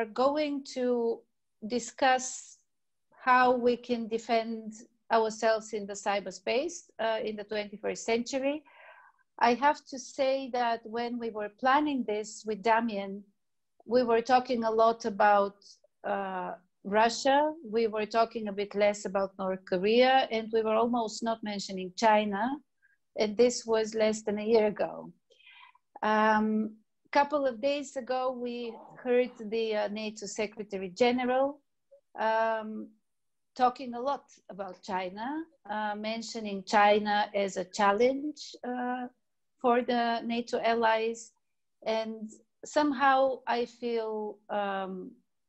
are going to discuss how we can defend ourselves in the cyberspace in the 21st century. I have to say that when we were planning this with Damien, we were talking a lot about Russia, we were talking a bit less about North Korea, and we were almost not mentioning China, and this was less than a year ago. Couple of days ago, we heard the NATO Secretary General talking a lot about China, mentioning China as a challenge for the NATO allies. And somehow I feel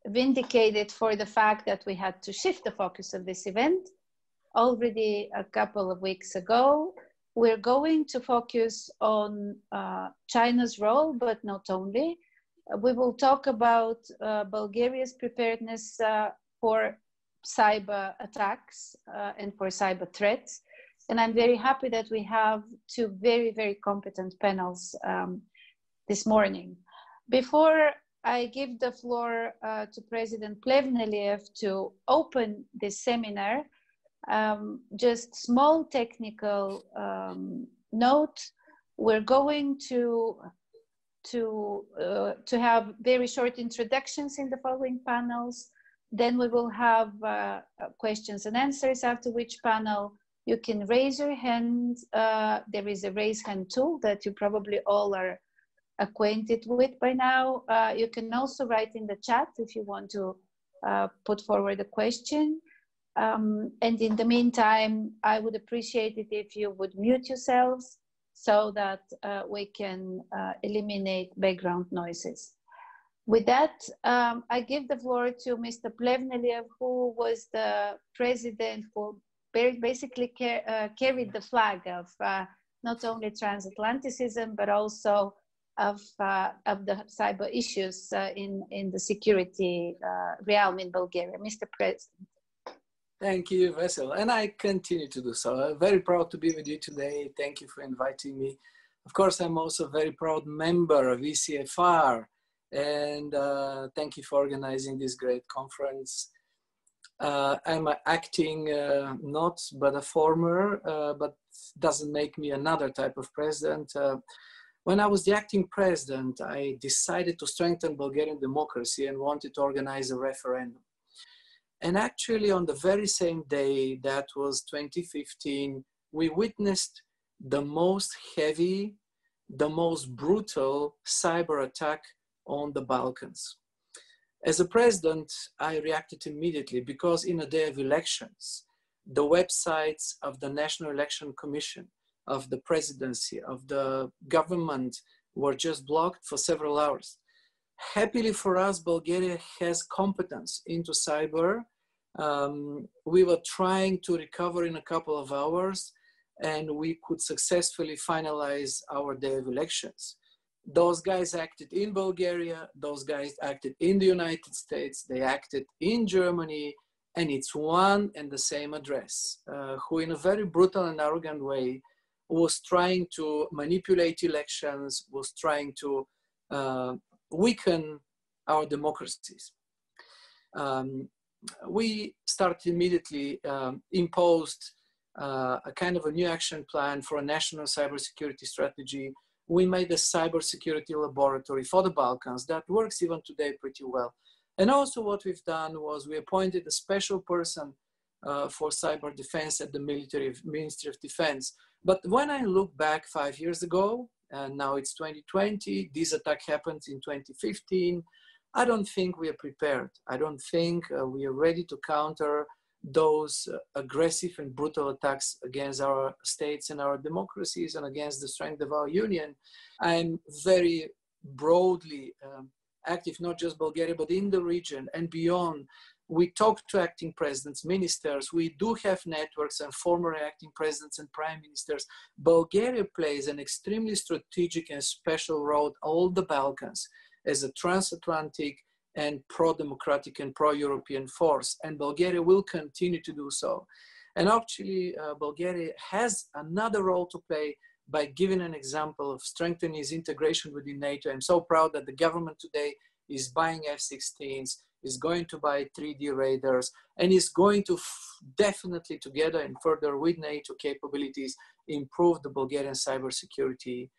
vindicated for the fact that we had to shift the focus of this event already a couple of weeks ago. We're going to focus on China's role, but not only. We will talk about Bulgaria's preparedness for cyber attacks and for cyber threats. And I'm very happy that we have two very, very competent panels this morning. Before I give the floor to President Plevneliev to open this seminar, just small technical note. We're going to have very short introductions in the following panels. Then we will have questions and answers, after which panel you can raise your hand. There is a raise hand tool that you probably all are acquainted with by now. You can also write in the chat if you want to put forward a question. And in the meantime, I would appreciate it if you would mute yourselves so that we can eliminate background noises. With that, I give the floor to Mr. Plevneliev, who was the president who basically carried the flag of not only transatlanticism, but also of the cyber issues in the security realm in Bulgaria. Mr. President. Thank you, Vessela, and I continue to do so. I'm very proud to be with you today. Thank you for inviting me. Of course, I'm also a very proud member of ECFR, and thank you for organizing this great conference. I'm an acting, not but a former, but doesn't make me another type of president. When I was the acting president, I decided to strengthen Bulgarian democracy and wanted to organize a referendum. And actually on the very same day, that was 2015, we witnessed the most heavy, the most brutal cyber attack on the Balkans. As a president, I reacted immediately because in a day of elections, the websites of the National Election Commission, of the presidency, of the government were just blocked for several hours. Happily for us, Bulgaria has competence into cyber. We were trying to recover in a couple of hours, and we could successfully finalize our day of elections. Those guys acted in Bulgaria, those guys acted in the United States, they acted in Germany, and it's one and the same address, who in a very brutal and arrogant way was trying to manipulate elections, was trying to weaken our democracies. We started immediately, imposed a kind of a new action plan for a national cybersecurity strategy. We made a cybersecurity laboratory for the Balkans that works even today pretty well. And also what we've done was we appointed a special person for cyber defense at the Ministry of Defense. But when I look back 5 years ago, and now it's 2020, this attack happened in 2015, I don't think we are prepared. I don't think we are ready to counter those aggressive and brutal attacks against our states and our democracies and against the strength of our union. I'm very broadly active, not just Bulgaria, but in the region and beyond. We talk to acting presidents, ministers. We do have networks and former acting presidents and prime ministers. Bulgaria plays an extremely strategic and special role all the Balkans as a transatlantic and pro-democratic and pro-European force. And Bulgaria will continue to do so. And actually, Bulgaria has another role to play by giving an example of strengthening its integration within NATO. I'm so proud that the government today is buying F-16s, is going to buy 3D radars, and is going to definitely together and further with NATO capabilities improve the Bulgarian cybersecurity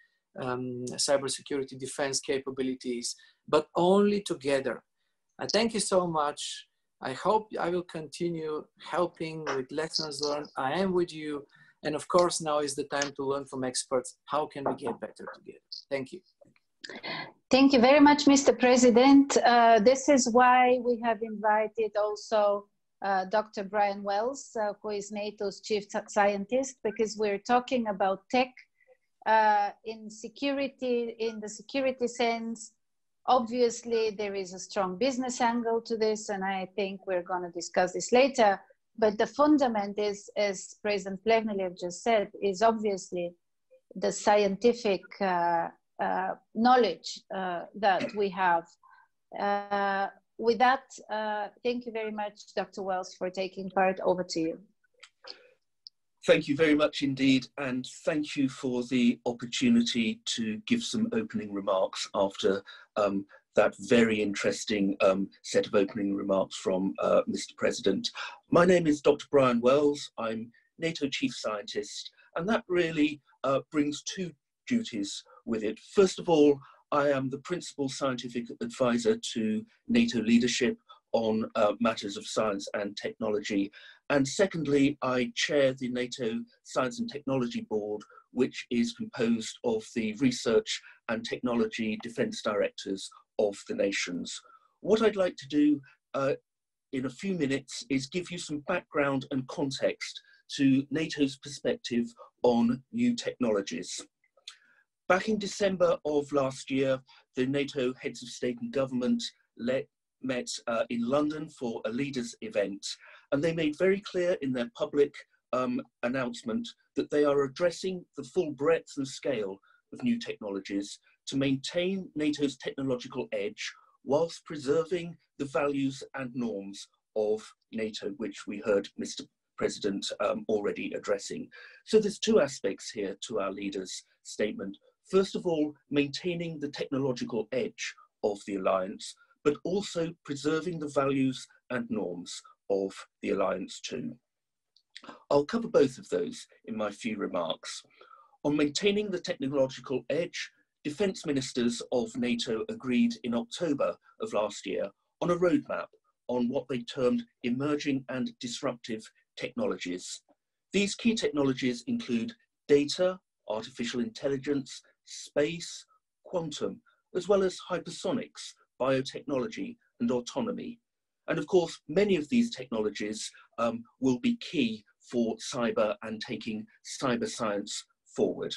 defense capabilities, but only together. I thank you so much. I hope I will continue helping with lessons learned. I am with you. And of course, now is the time to learn from experts. How can we get better together? Thank you. Thank you very much, Mr. President. This is why we have invited also Dr. Bryan Wells, who is NATO's chief scientist, because we're talking about tech in security, in the security sense. Obviously, there is a strong business angle to this, and I think we're going to discuss this later. But the fundament is, as President Plevneliev just said, is obviously the scientific knowledge that we have. With that, thank you very much, Dr. Wells, for taking part. Over to you. Thank you very much indeed, and thank you for the opportunity to give some opening remarks after that very interesting set of opening remarks from Mr. President. My name is Dr. Bryan Wells. I'm NATO Chief Scientist, and that really brings two duties with it. First of all, I am the Principal Scientific Advisor to NATO leadership on matters of science and technology. And secondly, I chair the NATO Science and Technology Board, which is composed of the research and technology defense directors of the nations. What I'd like to do in a few minutes is give you some background and context to NATO's perspective on new technologies. Back in December of last year, the NATO heads of state and government met in London for a leaders event, and they made very clear in their public announcement that they are addressing the full breadth and scale of new technologies to maintain NATO's technological edge whilst preserving the values and norms of NATO, which we heard Mr. President already addressing. So there's two aspects here to our leaders' statement. First of all, maintaining the technological edge of the alliance, but also preserving the values and norms of the alliance too. I'll cover both of those in my few remarks. On maintaining the technological edge, defense ministers of NATO agreed in October of last year on a roadmap on what they termed emerging and disruptive technologies. These key technologies include data, artificial intelligence, space, quantum, as well as hypersonics, biotechnology, and autonomy. And of course, many of these technologies will be key for cyber and taking cyber science forward.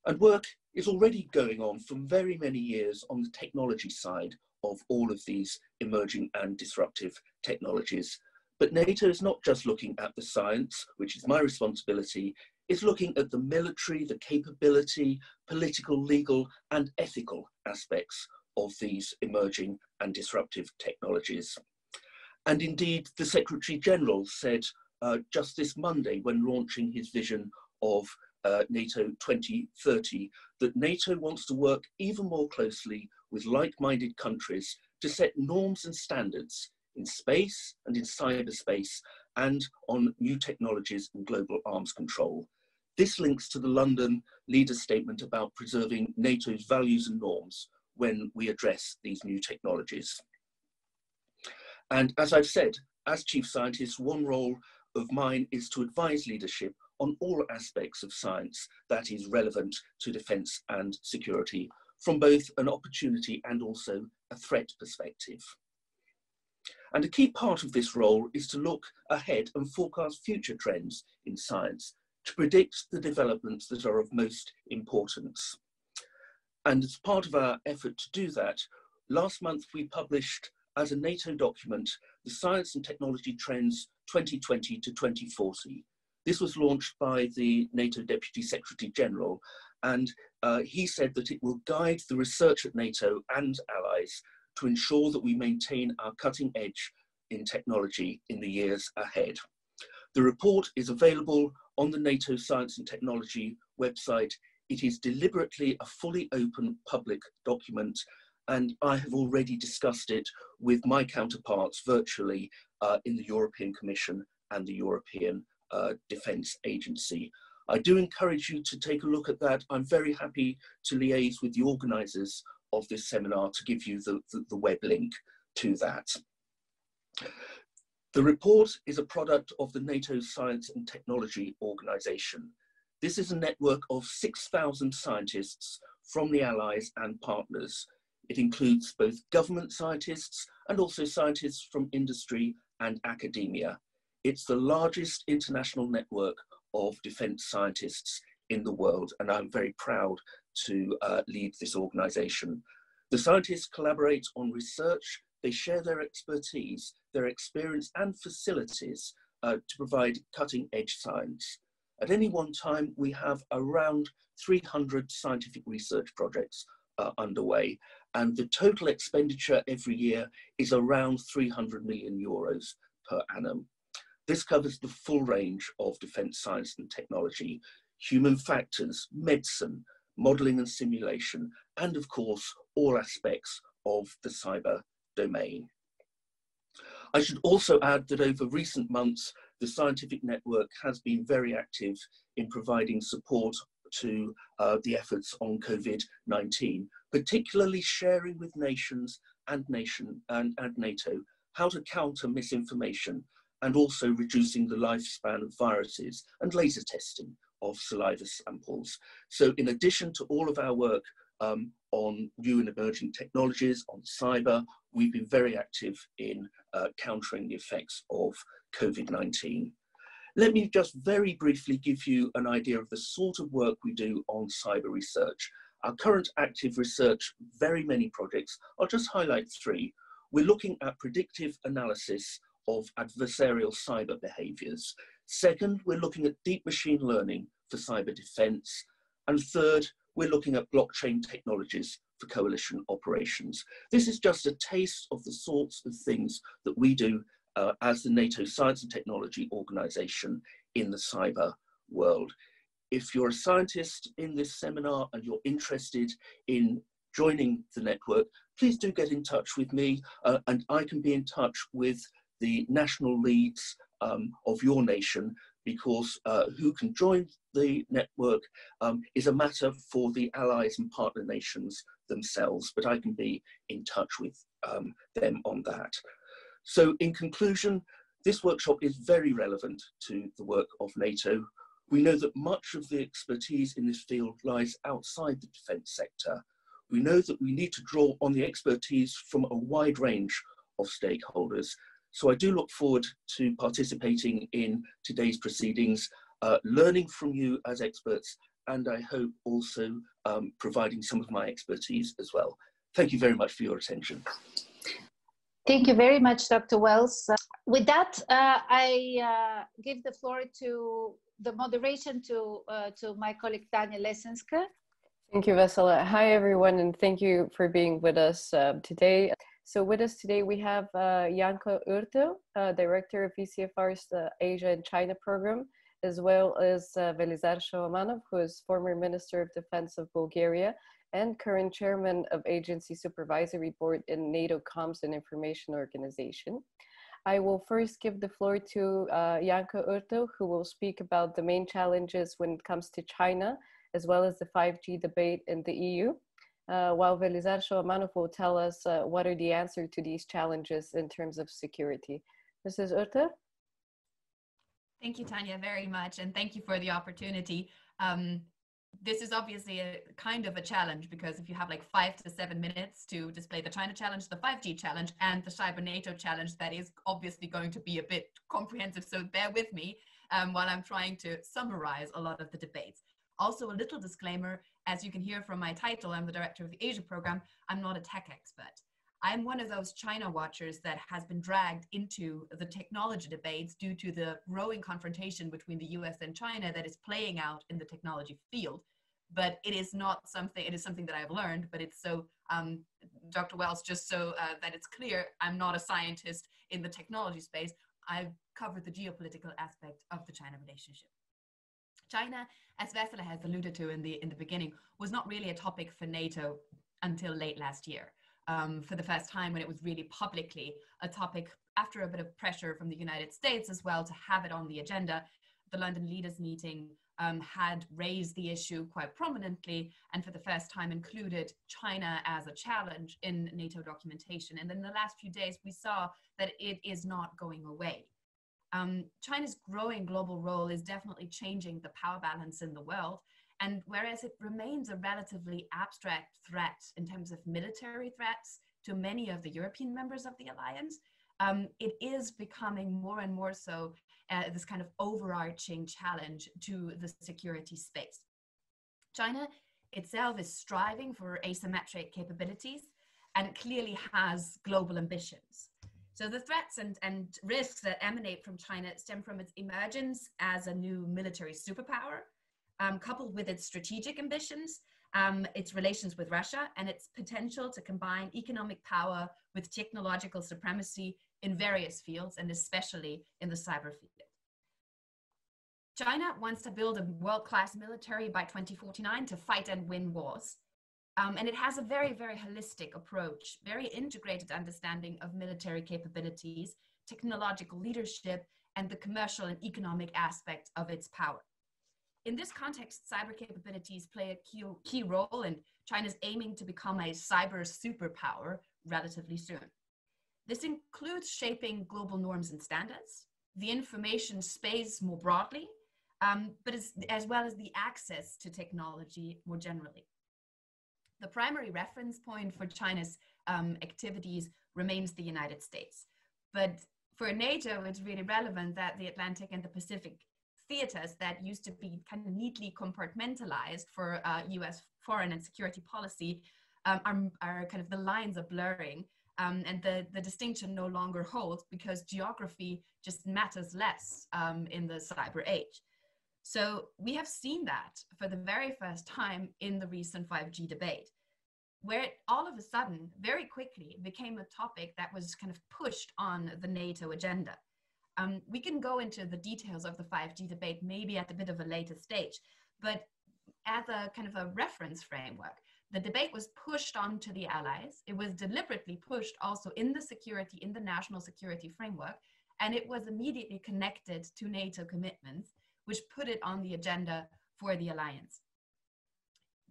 And work is already going on for very many years on the technology side of all of these emerging and disruptive technologies. But NATO is not just looking at the science, which is my responsibility, it's looking at the military, the capability, political, legal, and ethical aspects of these emerging and disruptive technologies. And indeed, the Secretary General said just this Monday, when launching his vision of NATO 2030, that NATO wants to work even more closely with like-minded countries to set norms and standards in space and in cyberspace and on new technologies and global arms control. This links to the London leaders' statement about preserving NATO's values and norms when we address these new technologies. And as I've said, as chief scientist, one role of mine is to advise leadership on all aspects of science that is relevant to defense and security from both an opportunity and also a threat perspective. And a key part of this role is to look ahead and forecast future trends in science to predict the developments that are of most importance. And as part of our effort to do that, last month we published as a NATO document, the Science and Technology Trends 2020 to 2040. This was launched by the NATO Deputy Secretary General, and he said that it will guide the research at NATO and allies to ensure that we maintain our cutting edge in technology in the years ahead. The report is available on the NATO Science and Technology website. It is deliberately a fully open public document, and I have already discussed it with my counterparts virtually in the European Commission and the European Defence Agency. I do encourage you to take a look at that. I'm very happy to liaise with the organisers of this seminar to give you the web link to that. The report is a product of the NATO Science and Technology Organisation. This is a network of 6,000 scientists from the allies and partners. It includes both government scientists and also scientists from industry and academia. It's the largest international network of defence scientists in the world, and I'm very proud to lead this organisation. The scientists collaborate on research, they share their expertise, their experience and facilities to provide cutting-edge science. At any one time, we have around 300 scientific research projects underway, and the total expenditure every year is around 300 million euros per annum. This covers the full range of defence science and technology, human factors, medicine, modelling and simulation, and of course, all aspects of the cyber domain. I should also add that over recent months, the scientific network has been very active in providing support to the efforts on COVID-19, particularly sharing with nations and NATO how to counter misinformation, and also reducing the lifespan of viruses and laser testing of saliva samples. So in addition to all of our work on new and emerging technologies, on cyber, we've been very active in countering the effects of COVID-19. Let me just very briefly give you an idea of the sort of work we do on cyber research. Our current active research, very many projects, I'll just highlight three. We're looking at predictive analysis of adversarial cyber behaviours. Second, we're looking at deep machine learning for cyber defence. And third, we're looking at blockchain technologies for coalition operations. This is just a taste of the sorts of things that we do as the NATO Science and Technology Organisation in the cyber world. If you're a scientist in this seminar and you're interested in joining the network, please do get in touch with me and I can be in touch with the national leads of your nation, because who can join the network is a matter for the allies and partner nations themselves, but I can be in touch with them on that. So in conclusion, this workshop is very relevant to the work of NATO. We know that much of the expertise in this field lies outside the defence sector. We know that we need to draw on the expertise from a wide range of stakeholders. So I do look forward to participating in today's proceedings, learning from you as experts, and I hope also providing some of my expertise as well. Thank you very much for your attention. Thank you very much, Dr. Wells. With that, I give the floor to the moderation to my colleague Tania Lessenska. Thank you, Vessela. Hi, everyone, and thank you for being with us today. So with us today, we have Janka Oertel, Director of ECFR's Asia and China program, as well as Velizar Shalamanov, who is former Minister of Defense of Bulgaria and current Chairman of Agency Supervisory Board in NATO Comms and Information Organization. I will first give the floor to Janka Oertel, who will speak about the main challenges when it comes to China, as well as the 5G debate in the EU. While Velizar Shalamanov will tell us what are the answers to these challenges in terms of security. Mrs. Oertel? Thank you, Tania, very much, and thank you for the opportunity. This is obviously a kind of a challenge, because if you have like 5 to 7 minutes to display the China challenge, the 5G challenge, and the cyber NATO challenge, that is obviously going to be a bit comprehensive, so bear with me while I'm trying to summarize a lot of the debates. Also, a little disclaimer, as you can hear from my title, I'm the director of the Asia program. I'm not a tech expert. I'm one of those China watchers that has been dragged into the technology debates due to the growing confrontation between the US and China that is playing out in the technology field. But it is not something, it is something that I've learned, but it's so, Dr. Wells, just so that it's clear, I'm not a scientist in the technology space. I've covered the geopolitical aspect of the China relationship. China, as Vessela has alluded to in the beginning, was not really a topic for NATO until late last year. for the first time, when it was really publicly a topic after a bit of pressure from the United States as well to have it on the agenda. The London Leaders Meeting had raised the issue quite prominently, and for the first time included China as a challenge in NATO documentation. And in the last few days, we saw that it is not going away. China's growing global role is definitely changing the power balance in the world. And whereas it remains a relatively abstract threat in terms of military threats to many of the European members of the alliance, it is becoming more and more so this kind of overarching challenge to the security space. China itself is striving for asymmetric capabilities and clearly has global ambitions. So the threats and risks that emanate from China stem from its emergence as a new military superpower, coupled with its strategic ambitions, its relations with Russia, and its potential to combine economic power with technological supremacy in various fields, and especially in the cyber field. China wants to build a world-class military by 2049 to fight and win wars. And it has a very, very holistic approach, very integrated understanding of military capabilities, technological leadership, and the commercial and economic aspect of its power. In this context, cyber capabilities play a key role, and China's aiming to become a cyber superpower relatively soon. This includes shaping global norms and standards, the information space more broadly, but as well as the access to technology more generally. The primary reference point for China's activities remains the United States. But for NATO, it's really relevant that the Atlantic and the Pacific theaters that used to be kind of neatly compartmentalized for US foreign and security policy are kind of, the lines are blurring, and the distinction no longer holds because geography just matters less in the cyber age. So we have seen that for the very first time in the recent 5G debate, where it all of a sudden, very quickly, became a topic that was kind of pushed on the NATO agenda. We can go into the details of the 5G debate maybe at a bit of a later stage, but as a kind of a reference framework, the debate was pushed onto the allies. It was deliberately pushed also in the national security framework, and it was immediately connected to NATO commitments, which put it on the agenda for the alliance.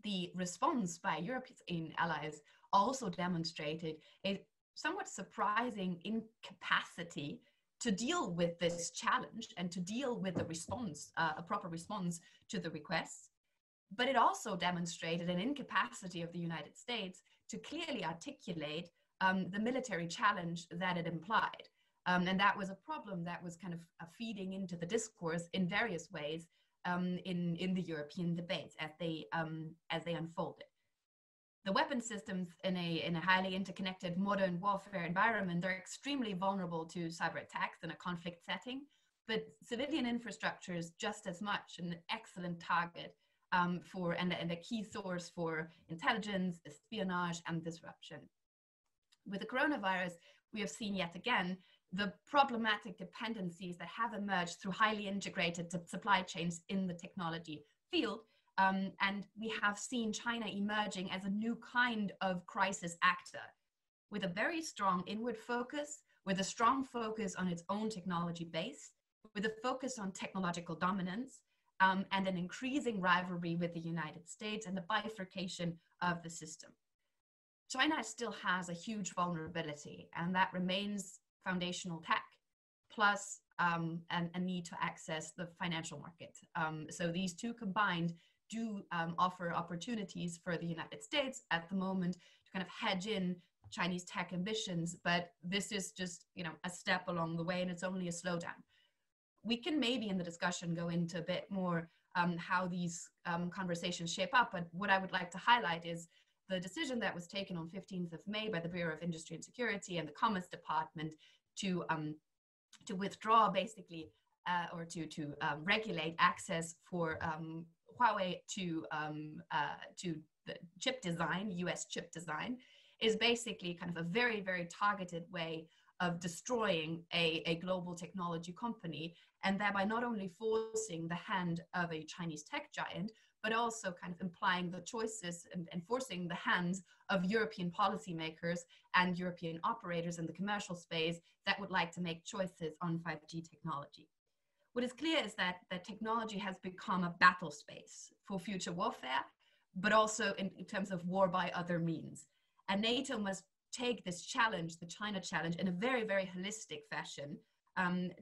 The response by European allies also demonstrated a somewhat surprising incapacity to deal with this challenge and to deal with the response, a proper response to the requests. But it also demonstrated an incapacity of the United States to clearly articulate the military challenge that it implied. And that was a problem that was kind of feeding into the discourse in various ways in the European debates as they unfolded. The weapon systems in a highly interconnected modern warfare environment are extremely vulnerable to cyber attacks in a conflict setting, but civilian infrastructure is just as much an excellent target and a key source for intelligence, espionage, and disruption. With the coronavirus, we have seen yet again the problematic dependencies that have emerged through highly integrated supply chains in the technology field. And we have seen China emerging as a new kind of crisis actor with a very strong inward focus, with a strong focus on its own technology base, with a focus on technological dominance, and an increasing rivalry with the United States and the bifurcation of the system. China still has a huge vulnerability, and that remains foundational tech, plus a need to access the financial market. So these two combined do offer opportunities for the United States at the moment to kind of hedge in Chinese tech ambitions, but this is just, a step along the way, and it's only a slowdown. We can maybe in the discussion go into a bit more how these conversations shape up, but what I would like to highlight is the decision that was taken on 15th of May by the Bureau of Industry and Security and the Commerce Department to withdraw basically or to regulate access for Huawei to the chip design, US chip design, is basically kind of a very, very targeted way of destroying a global technology company, and thereby not only forcing the hand of a Chinese tech giant, but also kind of implying the choices and enforcing the hands of European policymakers and European operators in the commercial space that would like to make choices on 5G technology. What is clear is that technology has become a battle space for future warfare, but also in terms of war by other means. And NATO must take this challenge, the China challenge, in a very, very holistic fashion and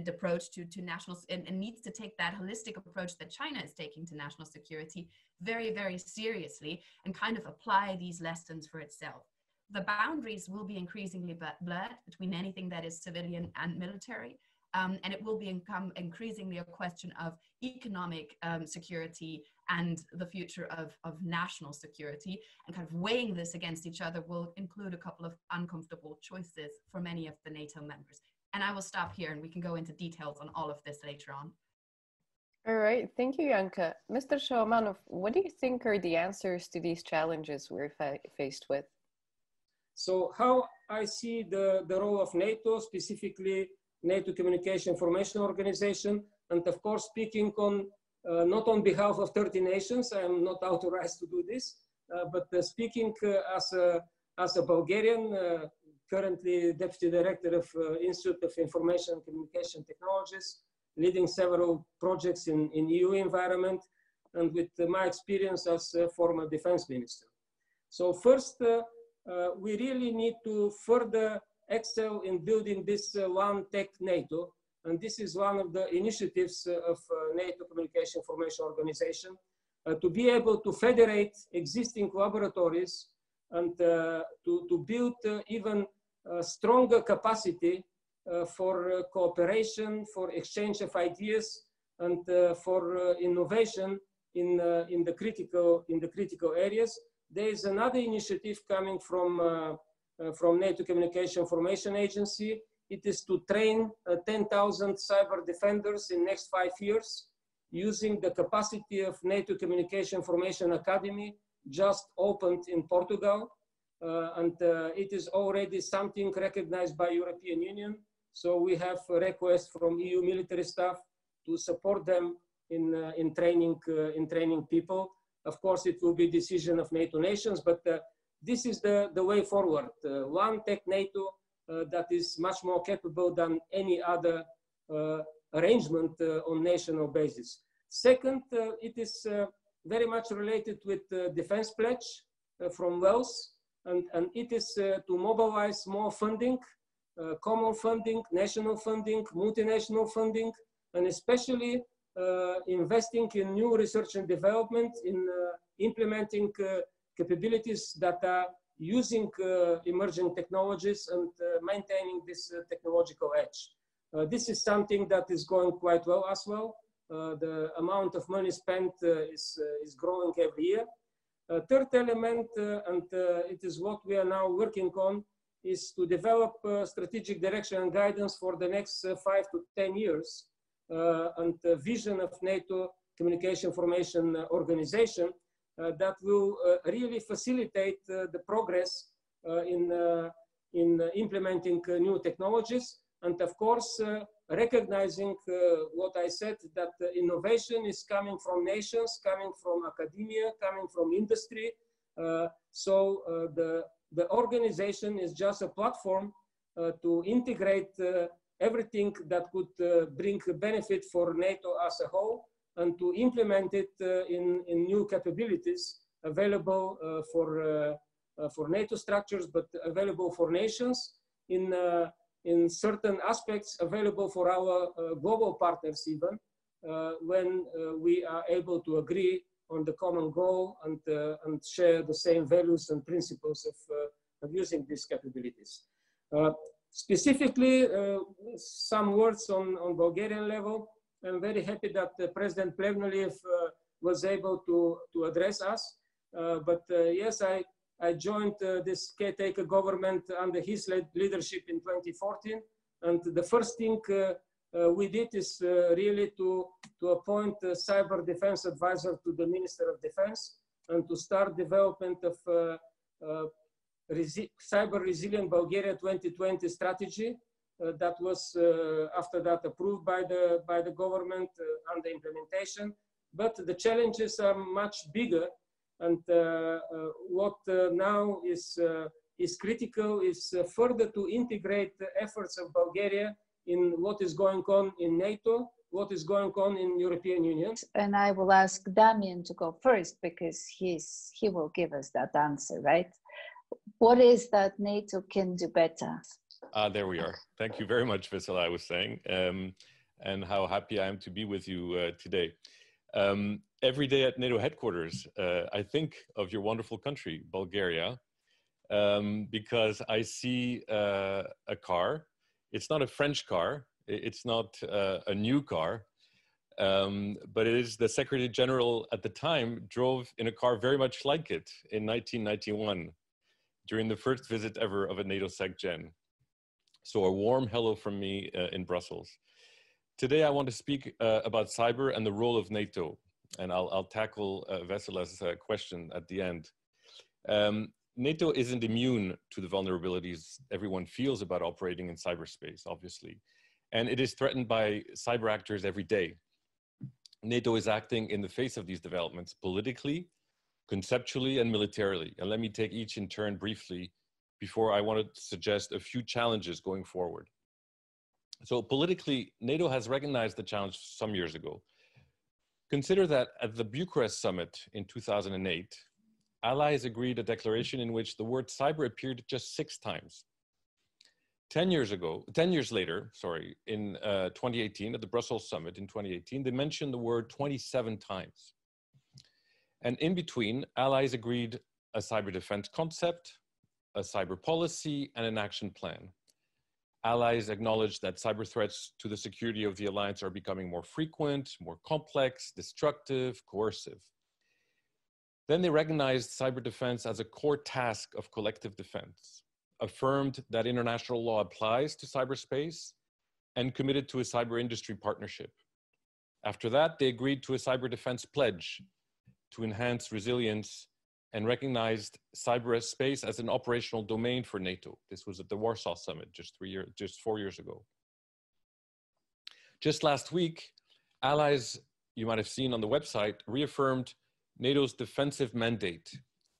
approach to national, and needs to take that holistic approach that China is taking to national security very, very seriously and kind of apply these lessons for itself. The boundaries will be increasingly blurred between anything that is civilian and military. And it will become increasingly a question of economic security and the future of national security, and kind of weighing this against each other will include a couple of uncomfortable choices for many of the NATO members. And I will stop here and we can go into details on all of this later on. All right, thank you, Janka. Mr. Shalamanov, what do you think are the answers to these challenges we're faced with? So how I see the role of NATO, specifically NATO Communication Information Organization, and of course speaking on not on behalf of 30 nations, I am not authorized to do this, but speaking as a Bulgarian, currently Deputy Director of Institute of Information and Communication Technologies, leading several projects in EU environment, and with my experience as a former Defense Minister. So first, we really need to further excel in building this One Tech NATO, and this is one of the initiatives of NATO Communication Information Organization, to be able to federate existing laboratories and to build even stronger capacity for cooperation, for exchange of ideas, and for innovation in the critical areas. There is another initiative coming from NATO Communication Information Agency. It is to train 10,000 cyber defenders in next 5 years using the capacity of NATO Communication Information Academy, just opened in Portugal. And it is already something recognized by European Union. So we have a request from EU military staff to support them in training people. Of course, it will be decision of NATO nations, but this is the way forward. One Tech NATO that is much more capable than any other arrangement on national basis. Second, it is very much related with the defense pledge from Wales, and it is to mobilize more funding, common funding, national funding, multinational funding, and especially investing in new research and development, in implementing capabilities that are using emerging technologies and maintaining this technological edge. This is something that is going quite well as well. The amount of money spent is growing every year. Third element, and it is what we are now working on, is to develop strategic direction and guidance for the next 5 to 10 years, and the vision of NATO Communication Information Organization that will really facilitate the progress in implementing new technologies, and of course recognizing what I said, that innovation is coming from nations, coming from academia, coming from industry. So the organization is just a platform to integrate everything that could bring benefit for NATO as a whole, and to implement it in new capabilities available for NATO structures, but available for nations, in certain aspects available for our global partners even, when we are able to agree on the common goal and share the same values and principles of using these capabilities. Specifically, some words on Bulgarian level. I'm very happy that President Plevneliev was able to address us. But yes, I joined this caretaker government under his leadership in 2014. And the first thing we did is really to appoint a cyber defense advisor to the Minister of Defense, and to start development of Cyber Resilient Bulgaria 2020 strategy that was after that approved by the government under implementation. but the challenges are much bigger. And what now is critical is further to integrate the efforts of Bulgaria in what is going on in NATO, what is going on in European Union. And I will ask Damien to go first because he will give us that answer, right? What is that NATO can do better? There we are. Thank you very much, Vessela, I was saying, and how happy I am to be with you today. Every day at NATO headquarters, I think of your wonderful country, Bulgaria, because I see a car. It's not a French car. It's not a new car, but it is the Secretary General at the time drove in a car very much like it in 1991 during the first visit ever of a NATO SecGen. So a warm hello from me in Brussels. Today I want to speak about cyber and the role of NATO, and I'll tackle Vessela's question at the end. NATO isn't immune to the vulnerabilities everyone feels about operating in cyberspace, obviously. And it is threatened by cyber actors every day. NATO is acting in the face of these developments politically, conceptually, and militarily. And let me take each in turn briefly before I want to suggest a few challenges going forward. So politically, NATO has recognized the challenge some years ago. Consider that at the Bucharest summit in 2008, allies agreed a declaration in which the word cyber appeared just 6 times. 10 years later, in 2018, at the Brussels summit in 2018, they mentioned the word 27 times. And in between, allies agreed a cyber defense concept, a cyber policy, and an action plan. Allies acknowledged that cyber threats to the security of the alliance are becoming more frequent, more complex, destructive, coercive. Then they recognized cyber defense as a core task of collective defense, affirmed that international law applies to cyberspace, and committed to a cyber industry partnership. After that, they agreed to a cyber defense pledge to enhance resilience and recognized cyberspace as an operational domain for NATO. This was at the Warsaw Summit just 4 years ago. Just last week, allies, you might have seen on the website, reaffirmed NATO's defensive mandate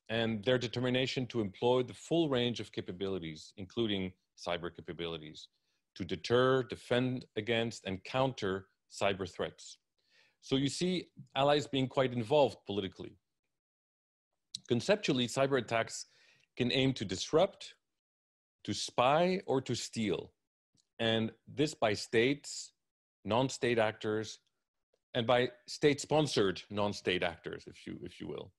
and their determination to employ the full range of capabilities, including cyber capabilities, to deter, defend against, and counter cyber threats. So you see allies being quite involved politically. Conceptually, cyber attacks can aim to disrupt, to spy, or to steal. And this by states, non-state actors, and by state-sponsored non-state actors, if you will.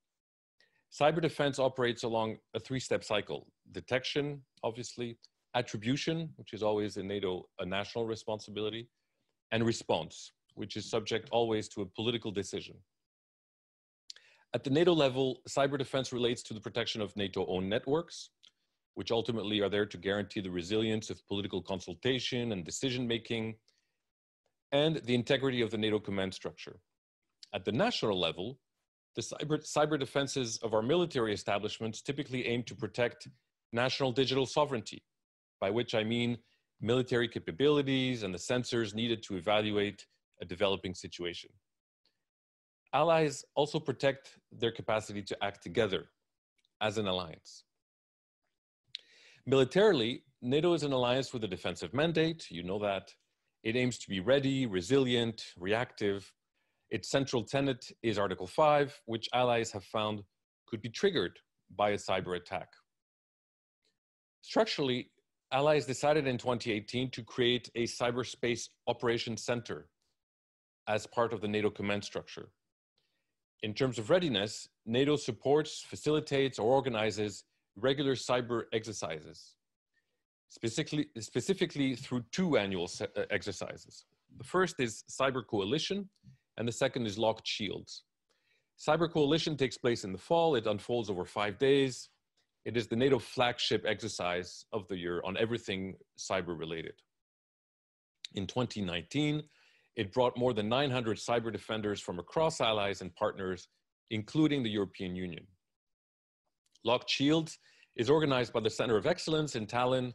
Cyber defense operates along a 3-step cycle: detection, obviously, attribution, which is always in NATO a national responsibility, and response, which is subject always to a political decision. At the NATO level, cyber defense relates to the protection of NATO-owned networks, which ultimately are there to guarantee the resilience of political consultation and decision-making, and the integrity of the NATO command structure. At the national level, the cyber defenses of our military establishments typically aim to protect national digital sovereignty, by which I mean military capabilities and the sensors needed to evaluate a developing situation. Allies also protect their capacity to act together as an alliance. Militarily, NATO is an alliance with a defensive mandate, you know that. It aims to be ready, resilient, reactive. Its central tenet is Article 5, which allies have found could be triggered by a cyber attack. Structurally, allies decided in 2018 to create a cyberspace operations center as part of the NATO command structure. In terms of readiness, NATO supports, facilitates, or organizes regular cyber exercises, specifically through 2 annual exercises. The first is Cyber Coalition, and the second is Locked Shields. Cyber Coalition takes place in the fall. It unfolds over 5 days. It is the NATO flagship exercise of the year on everything cyber related. In 2019, it brought more than 900 cyber defenders from across allies and partners, including the European Union. Locked Shields is organized by the Center of Excellence in Tallinn,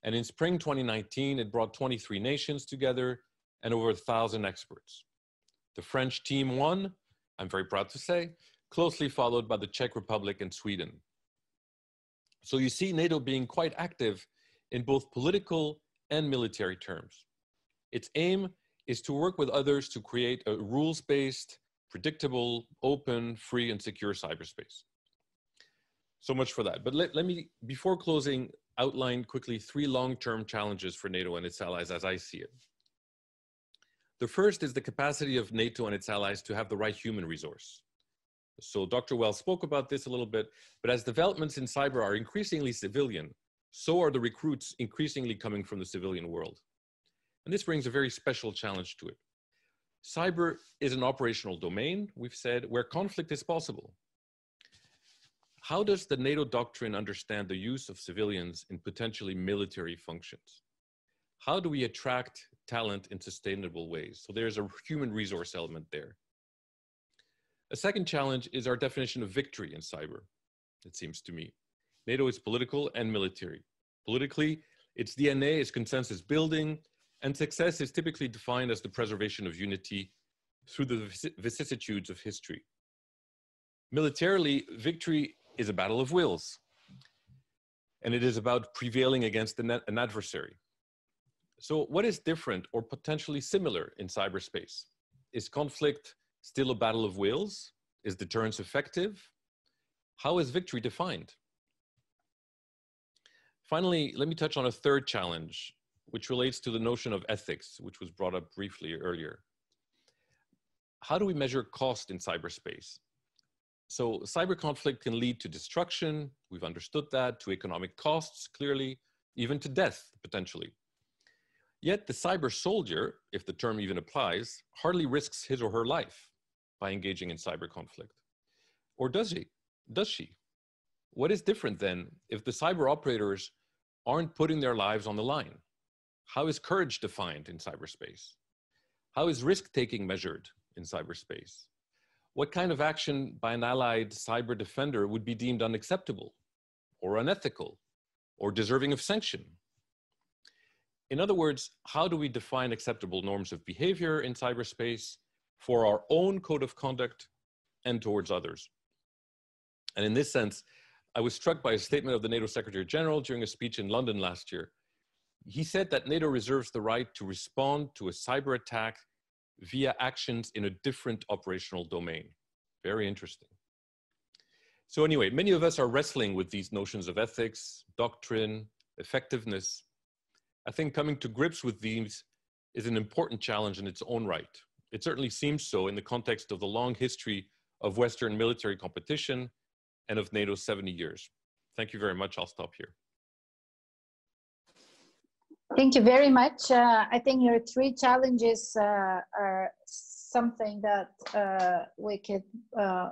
and in spring 2019, it brought 23 nations together and over 1,000 experts. The French team won, I'm very proud to say, closely followed by the Czech Republic and Sweden. So you see NATO being quite active in both political and military terms. Its aim is to work with others to create a rules-based, predictable, open, free, and secure cyberspace. So much for that. But let me, before closing, outline quickly 3 long-term challenges for NATO and its allies as I see it. The first is the capacity of NATO and its allies to have the right human resource. So Dr. Wells spoke about this a little bit, but as developments in cyber are increasingly civilian, so are the recruits increasingly coming from the civilian world. And this brings a very special challenge to it. Cyber is an operational domain, we've said, where conflict is possible. How does the NATO doctrine understand the use of civilians in potentially military functions? How do we attract talent in sustainable ways? So there's a human resource element there. A second challenge is our definition of victory in cyber, it seems to me. NATO is political and military. Politically, its DNA is consensus building, and success is typically defined as the preservation of unity through the vicissitudes of history. Militarily, victory is a battle of wills, and it is about prevailing against an adversary. So what is different or potentially similar in cyberspace? Is conflict still a battle of wills? Is deterrence effective? How is victory defined? Finally, let me touch on a third challenge, which relates to the notion of ethics, which was brought up briefly earlier. How do we measure cost in cyberspace? So cyber conflict can lead to destruction, we've understood that, to economic costs, clearly, even to death, potentially. Yet the cyber soldier, if the term even applies, hardly risks his or her life by engaging in cyber conflict. Or does he? Does she? What is different then if the cyber operators aren't putting their lives on the line? How is courage defined in cyberspace? How is risk-taking measured in cyberspace? What kind of action by an allied cyber defender would be deemed unacceptable or unethical or deserving of sanction? In other words, how do we define acceptable norms of behavior in cyberspace for our own code of conduct and towards others? And in this sense, I was struck by a statement of the NATO Secretary General during a speech in London last year. He said that NATO reserves the right to respond to a cyber attack via actions in a different operational domain. Very interesting. So anyway, many of us are wrestling with these notions of ethics, doctrine, effectiveness. I think coming to grips with these is an important challenge in its own right. It certainly seems so in the context of the long history of Western military competition and of NATO's 70 years. Thank you very much. I'll stop here. Thank you very much. I think your 3 challenges are something that we could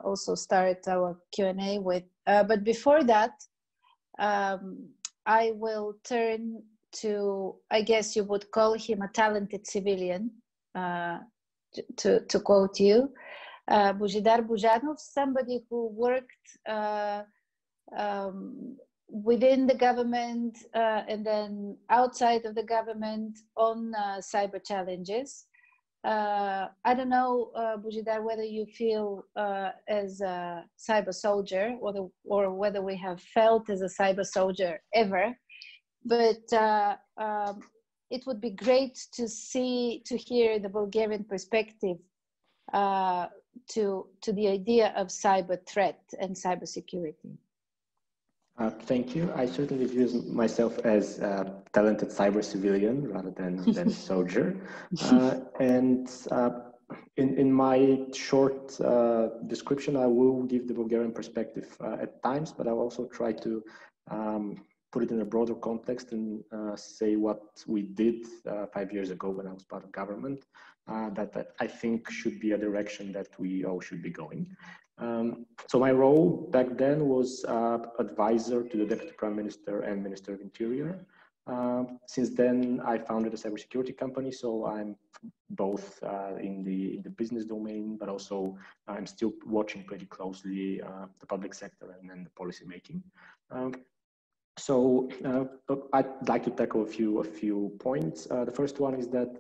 also start our Q&A with. But before that, I will turn to, I guess you would call him a talented civilian, to quote you, Bozhidar Bozhanov, somebody who worked within the government and then outside of the government on cyber challenges. I don't know, Bozhidar, whether you feel as a cyber soldier or whether we have felt as a cyber soldier ever, but it would be great to hear the Bulgarian perspective to the idea of cyber threat and cybersecurity. Thank you. I certainly view myself as a talented cyber civilian rather than soldier. And in my short description, I will give the Bulgarian perspective at times, but I'll also try to put it in a broader context and say what we did 5 years ago when I was part of government, that I think should be a direction that we all should be going. So my role back then was advisor to the Deputy Prime Minister and Minister of Interior. Since then, I founded a cybersecurity company, so I'm both in the business domain, but also I'm still watching pretty closely the public sector and then the policy making. So I'd like to tackle a few points. The first one is that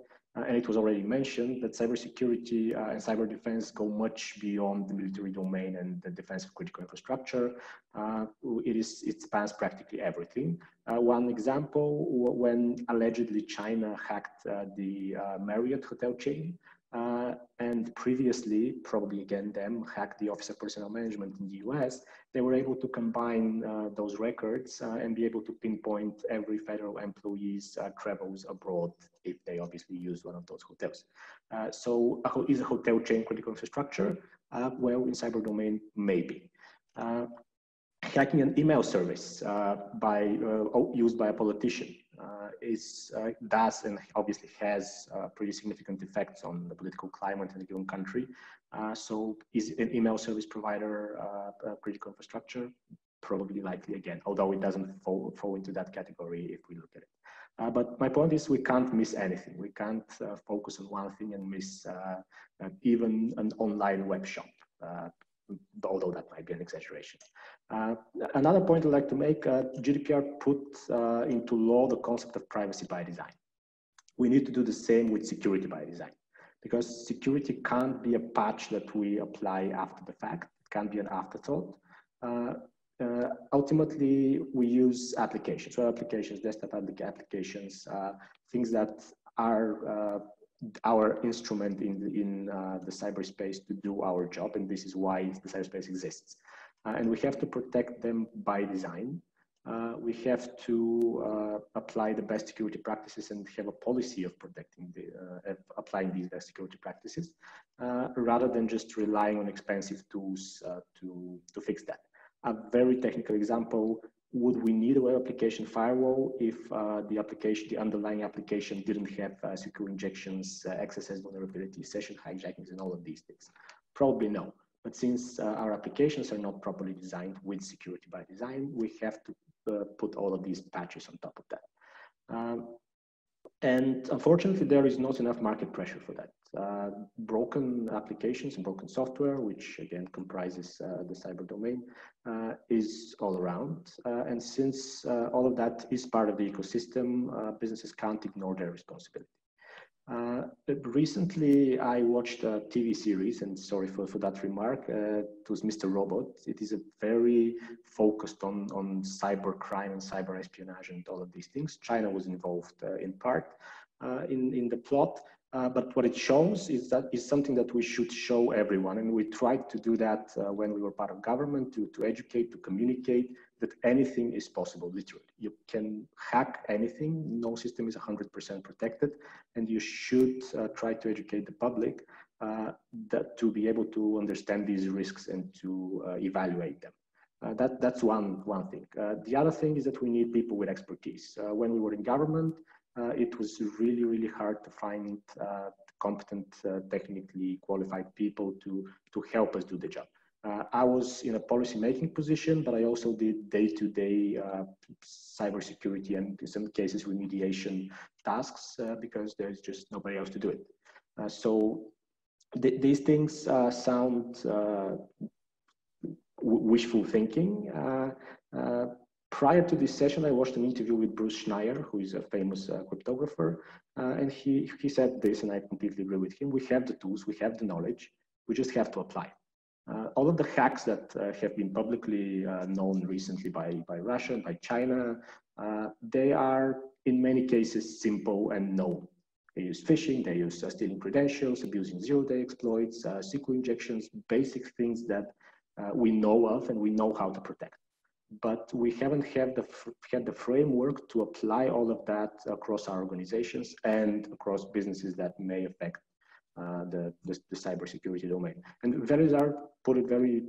And it was already mentioned that cybersecurity and cyber defense go much beyond the military domain and the defense of critical infrastructure. It spans practically everything. One example, when allegedly China hacked the Marriott hotel chain, and previously, probably again them, hacked the Office of Personnel Management in the US, they were able to combine those records and be able to pinpoint every federal employee's travels abroad if they obviously used one of those hotels. So is a hotel chain critical infrastructure? Well, in cyber domain, maybe. Hacking an email service used by a politician does and obviously has pretty significant effects on the political climate in a given country. So is an email service provider critical infrastructure? Probably likely again, although it doesn't fall into that category if we look at it. But my point is we can't miss anything. We can't focus on one thing and miss even an online web shop. Although that might be an exaggeration. Another point I'd like to make, GDPR put into law the concept of privacy by design. We need to do the same with security by design, because security can't be a patch that we apply after the fact. It can't be an afterthought. Ultimately, we use applications, web applications, desktop applications, things that are our instrument in the cyberspace to do our job, and this is why the cyberspace exists. And we have to protect them by design. We have to apply the best security practices and have a policy of protecting applying these best security practices, rather than just relying on expensive tools to fix that. A very technical example: would we need a web application firewall if the underlying application didn't have secure injections, XSS vulnerabilities, session hijackings, and all of these things? Probably no. But since our applications are not properly designed with security by design, we have to put all of these patches on top of that. And unfortunately, there is not enough market pressure for that. Broken applications and broken software, which again comprises the cyber domain, is all around. And since all of that is part of the ecosystem, businesses can't ignore their responsibility. Recently, I watched a TV series, and sorry for that remark, it was Mr. Robot. It is a very focused on cyber crime and cyber espionage and all of these things. China was involved in part in the plot, but what it shows is something that we should show everyone. And we tried to do that when we were part of government, to educate, to communicate that anything is possible, literally. You can hack anything, no system is 100% protected, and you should try to educate the public to be able to understand these risks and to evaluate them. That's one thing. The other thing is that we need people with expertise. When we were in government, it was really, really hard to find competent, technically qualified people to help us do the job. I was in a policy-making position, but I also did day-to-day cybersecurity and in some cases remediation tasks because there's just nobody else to do it. So these things sound wishful thinking. Prior to this session, I watched an interview with Bruce Schneier, who is a famous cryptographer, and he said this, and I completely agree with him. We have the tools, we have the knowledge, we just have to apply. All of the hacks that have been publicly known recently by Russia and by China, they are in many cases simple and known. They use phishing, they use stealing credentials, abusing zero-day exploits, SQL injections, basic things that we know of and we know how to protect. But we haven't had the framework to apply all of that across our organizations and across businesses that may affect the cybersecurity domain. And Velizar put it very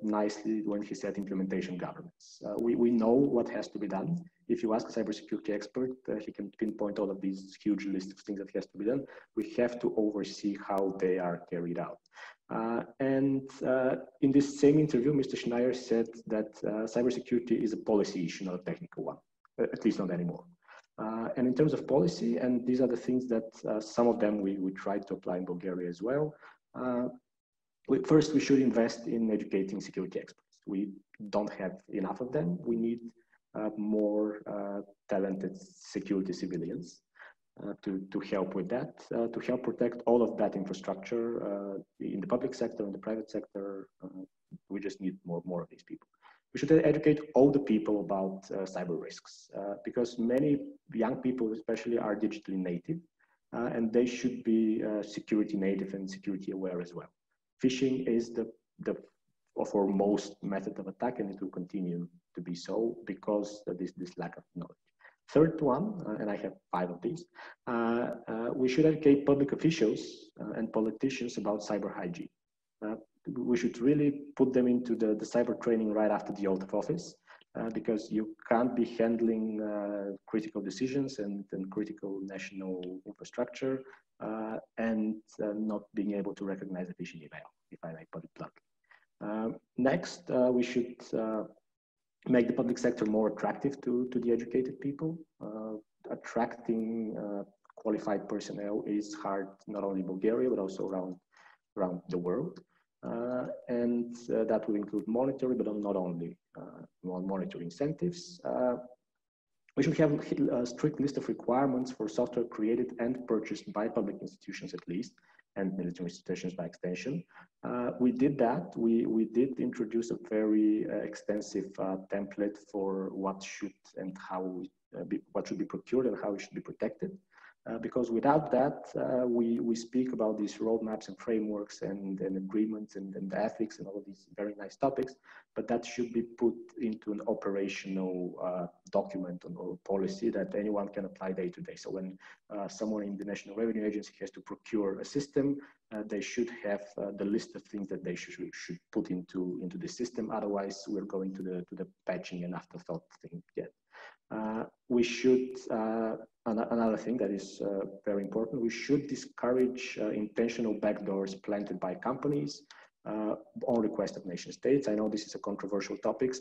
nicely when he said implementation governance. We know what has to be done. If you ask a cybersecurity expert, he can pinpoint all of these huge list of things that has to be done. We have to oversee how they are carried out. And in this same interview, Mr. Schneier said that cybersecurity is a policy issue, not a technical one, at least not anymore. And in terms of policy, and these are the things that some of them we tried to apply in Bulgaria as well. First, we should invest in educating security experts. We don't have enough of them. We need more talented security civilians. to help with that, to help protect all of that infrastructure in the public sector and the private sector. We just need more of these people. We should educate all the people about cyber risks because many young people especially are digitally native and they should be security native and security aware as well. Phishing is the foremost method of attack, and it will continue to be so because of this lack of knowledge. Third one, and I have 5 of these, we should educate public officials and politicians about cyber hygiene. We should really put them into the cyber training right after the oath of office, because you can't be handling critical decisions and critical national infrastructure and not being able to recognize a phishing email, if I may put it bluntly. Next, we should make the public sector more attractive to the educated people. Attracting qualified personnel is hard, not only in Bulgaria, but also around the world. And that will include monetary, but not only monetary incentives. We should have a strict list of requirements for software created and purchased by public institutions at least, and military institutions by extension. We did that. We did introduce a very extensive template for what should and how what should be procured and how it should be protected. Because without that, we speak about these roadmaps and frameworks and agreements and ethics and all of these very nice topics, but that should be put into an operational document or policy that anyone can apply day to day. So when someone in the National Revenue Agency has to procure a system, they should have the list of things that they should put into the system. Otherwise, we're going to the patching and afterthought thing again. We should, another thing that is very important, we should discourage intentional backdoors planted by companies on request of nation states. I know this is a controversial topic,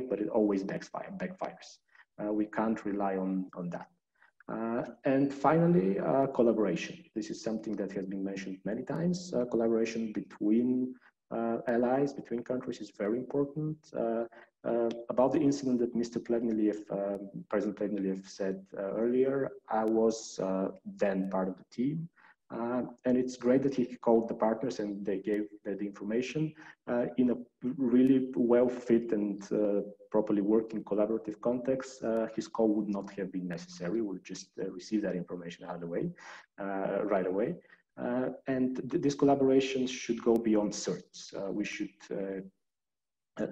but it always backfires. We can't rely on that. And finally, collaboration. This is something that has been mentioned many times. Collaboration between allies, between countries is very important. About the incident that Mr. Plevneliev, President Plevneliev said earlier, I was then part of the team. And it's great that he called the partners and they gave the information in a really well fit and properly working collaborative context. His call would not have been necessary. We'll just receive that information out of the way, right away. And this collaboration should go beyond certs. We should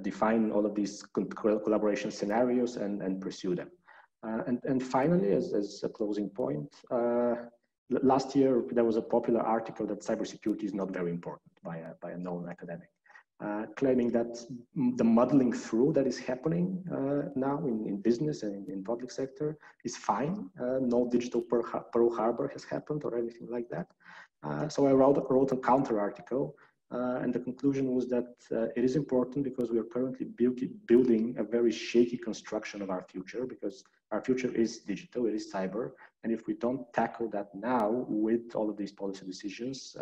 define all of these collaboration scenarios and pursue them. And finally, as a closing point, last year there was a popular article that cybersecurity is not very important by a known academic, claiming that the muddling through that is happening now in business and in public sector is fine. No digital Pearl Harbor has happened or anything like that. So I wrote a counter article. And the conclusion was that it is important because we are currently building a very shaky construction of our future, because our future is digital, it is cyber. And if we don't tackle that now with all of these policy decisions,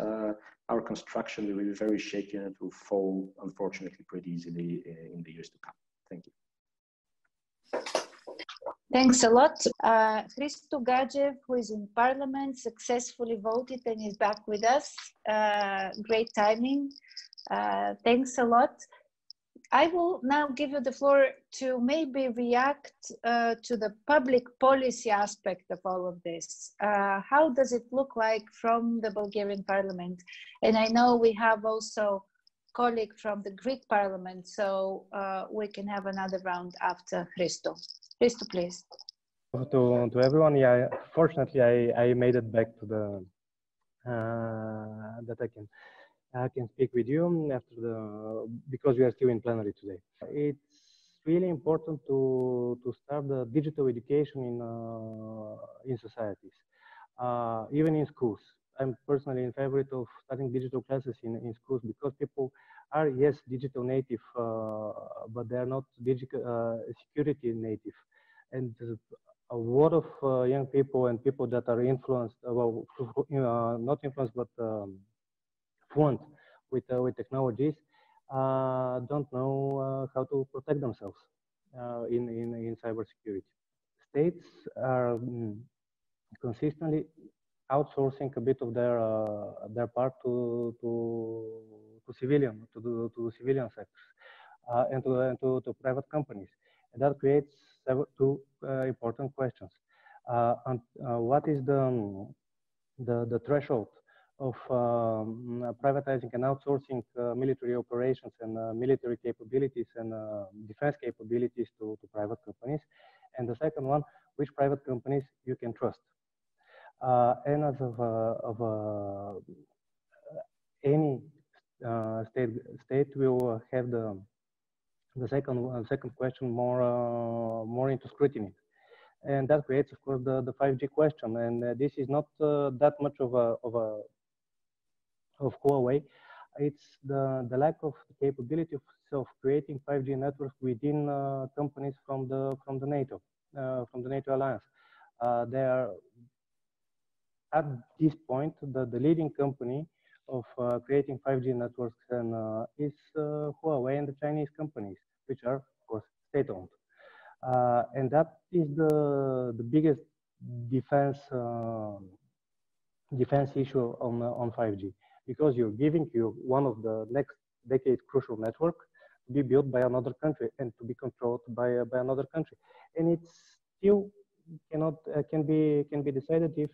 our construction will be very shaky and it will fall, unfortunately, pretty easily in the years to come. Thank you. Thanks a lot. Hristo Gadzhev, who is in parliament, successfully voted and is back with us. Great timing. Thanks a lot. I will now give you the floor to maybe react to the public policy aspect of all of this. How does it look like from the Bulgarian parliament? And I know we have also a colleague from the Greek parliament, so we can have another round after Hristo. Hristo, please. To everyone, yeah. Fortunately, I made it back to the that I can speak with you after because we are still in plenary today. It's really important to start the digital education in societies, even in schools. I'm personally in favor of starting digital classes in schools because people are, yes, digital native, but they are not digital security native. And a lot of young people and people that are influenced, well, not influenced, but fluent with technologies, don't know how to protect themselves in cybersecurity. States are consistently outsourcing a bit of their part to civilian, to the civilian sectors, and to private companies. And that creates two important questions. What is the threshold of privatizing and outsourcing military operations and military capabilities and defense capabilities to private companies? And the second one, which private companies you can trust? And as of any state will have the second question more into scrutiny, and that creates, of course, the 5G question. And this is not that much of Huawei. It's the lack of capability of creating 5G networks within companies from the NATO alliance. They are at this point the leading company of creating 5G networks and is Huawei and the Chinese companies, which are, of course, state-owned. And that is the biggest defense issue on 5G, because you're giving one of the next decade crucial network to be built by another country and to be controlled by another country, and it's still can be decided if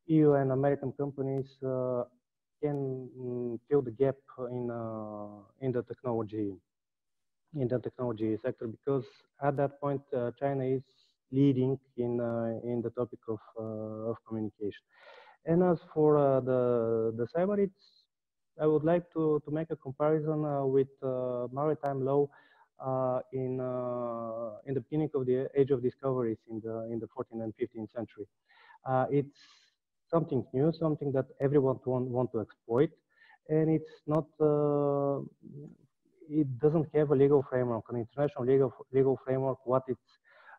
EU and American companies can fill the gap in the technology sector, because at that point China is leading in the topic of communication. And as for the cyber, I would like to make a comparison with maritime law in the beginning of the age of discoveries in the 14th and 15th century. It's something new, something that everyone want to exploit, and it's not. It doesn't have a legal framework, an international legal framework. What is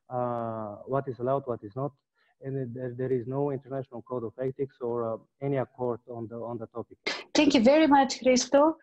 allowed, what is not, and there is no international code of ethics or any accord on the topic. Thank you very much, Hristo.